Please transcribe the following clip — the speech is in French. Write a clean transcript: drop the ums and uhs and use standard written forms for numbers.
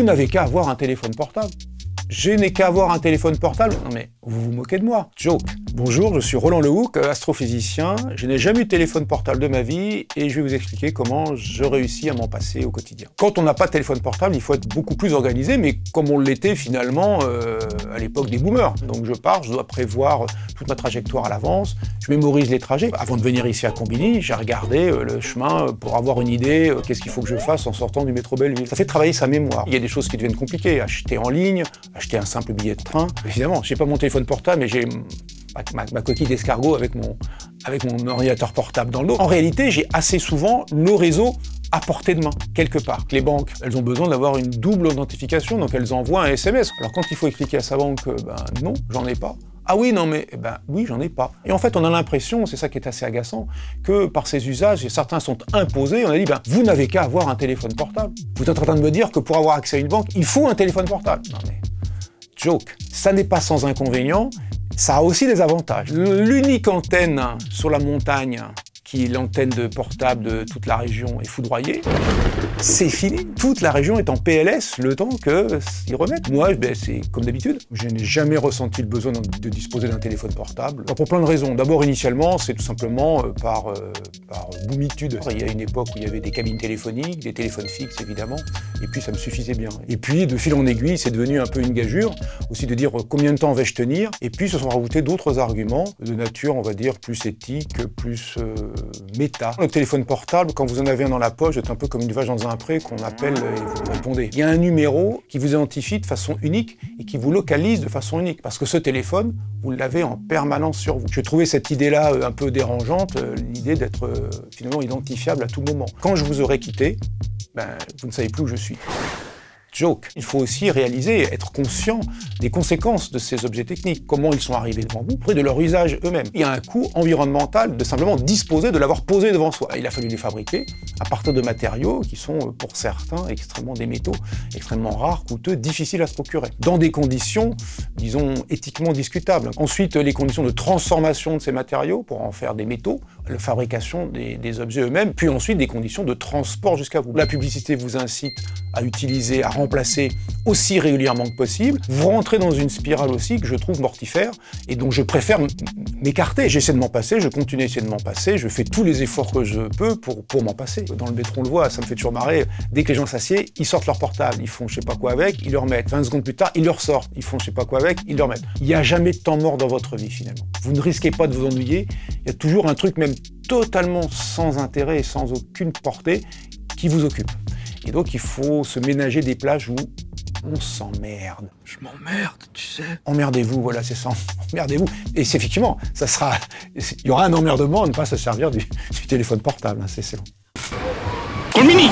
n'avez qu'à avoir un téléphone portable. Je n'ai qu'à avoir un téléphone portable. Non mais, vous vous moquez de moi. Joke. Bonjour, je suis Roland Lehoucq, astrophysicien. Je n'ai jamais eu de téléphone portable de ma vie et je vais vous expliquer comment je réussis à m'en passer au quotidien. Quand on n'a pas de téléphone portable, il faut être beaucoup plus organisé, mais comme on l'était finalement à l'époque des boomers. Donc je pars, je dois prévoir toute ma trajectoire à l'avance, je mémorise les trajets. Avant de venir ici à Combini, j'ai regardé le chemin pour avoir une idée, qu'est-ce qu'il faut que je fasse en sortant du métro Belleville. Ça fait travailler sa mémoire. Il y a des choses qui deviennent compliquées, acheter en ligne, acheter un simple billet de train. Évidemment, j'ai pas mon téléphone portable, mais j'ai ma coquille d'escargot avec mon ordinateur portable dans le dos. En réalité, j'ai assez souvent le réseau à portée de main, quelque part. Les banques, elles ont besoin d'avoir une double authentification, donc elles envoient un SMS. Alors quand il faut expliquer à sa banque, non, j'en ai pas. Ah oui, non mais, oui, j'en ai pas. Et en fait, on a l'impression, c'est ça qui est assez agaçant, que par ces usages, et certains sont imposés, on a dit, vous n'avez qu'à avoir un téléphone portable. Vous êtes en train de me dire que pour avoir accès à une banque, il faut un téléphone portable. Non mais, joke. Ça n'est pas sans inconvénient, ça a aussi des avantages. L'unique antenne sur la montagne, qui est l'antenne de portable de toute la région, est foudroyée. C'est fini. Toute la région est en PLS le temps qu'ils remettent. Moi, c'est comme d'habitude. Je n'ai jamais ressenti le besoin de disposer d'un téléphone portable. Alors, pour plein de raisons. D'abord, initialement, c'est tout simplement par boumitude. Il y a une époque où il y avait des cabines téléphoniques, des téléphones fixes, évidemment. Et puis, ça me suffisait bien. Et puis, de fil en aiguille, c'est devenu un peu une gageure. Aussi de dire combien de temps vais-je tenir. Et puis, se sont rajoutés d'autres arguments de nature, on va dire, plus éthique, plus méta. Le téléphone portable, quand vous en avez un dans la poche, c'est un peu comme une vache dans un pré qu'on appelle et vous répondez. Il y a un numéro qui vous identifie de façon unique et qui vous localise de façon unique. Parce que ce téléphone, vous l'avez en permanence sur vous. J'ai trouvé cette idée-là un peu dérangeante, l'idée d'être finalement identifiable à tout moment. Quand je vous aurai quitté, vous ne savez plus où je suis. Joke. Il faut aussi réaliser, être conscient des conséquences de ces objets techniques, comment ils sont arrivés devant vous, et de leur usage eux-mêmes. Il y a un coût environnemental de simplement disposer, de l'avoir posé devant soi. Il a fallu les fabriquer à partir de matériaux qui sont, pour certains, extrêmement des métaux, extrêmement rares, coûteux, difficiles à se procurer, dans des conditions, disons, éthiquement discutables. Ensuite, les conditions de transformation de ces matériaux pour en faire des métaux, la fabrication des objets eux-mêmes, puis ensuite des conditions de transport jusqu'à vous. La publicité vous incite à utiliser, à remplacer aussi régulièrement que possible. Vous rentrez dans une spirale aussi que je trouve mortifère et dont je préfère m'écarter. J'essaie de m'en passer, je continue à essayer de m'en passer, je fais tous les efforts que je peux pour m'en passer. Dans le métro, on le voit, ça me fait toujours marrer. Dès que les gens s'assiedent, ils sortent leur portable, ils font je sais pas quoi avec, ils le remettent. 20 secondes plus tard, ils le ressortent, ils font je sais pas quoi avec, ils le remettent. Il n'y a jamais de temps mort dans votre vie finalement. Vous ne risquez pas de vous ennuyer, il y a toujours un truc même totalement sans intérêt et sans aucune portée qui vous occupe. Et donc, il faut se ménager des plages où on s'emmerde. Je m'emmerde, tu sais. Emmerdez-vous, voilà, c'est ça. Emmerdez-vous. Et c'est effectivement, il y aura un emmerdement à ne pas se servir du téléphone portable, hein, c'est bon. Combini.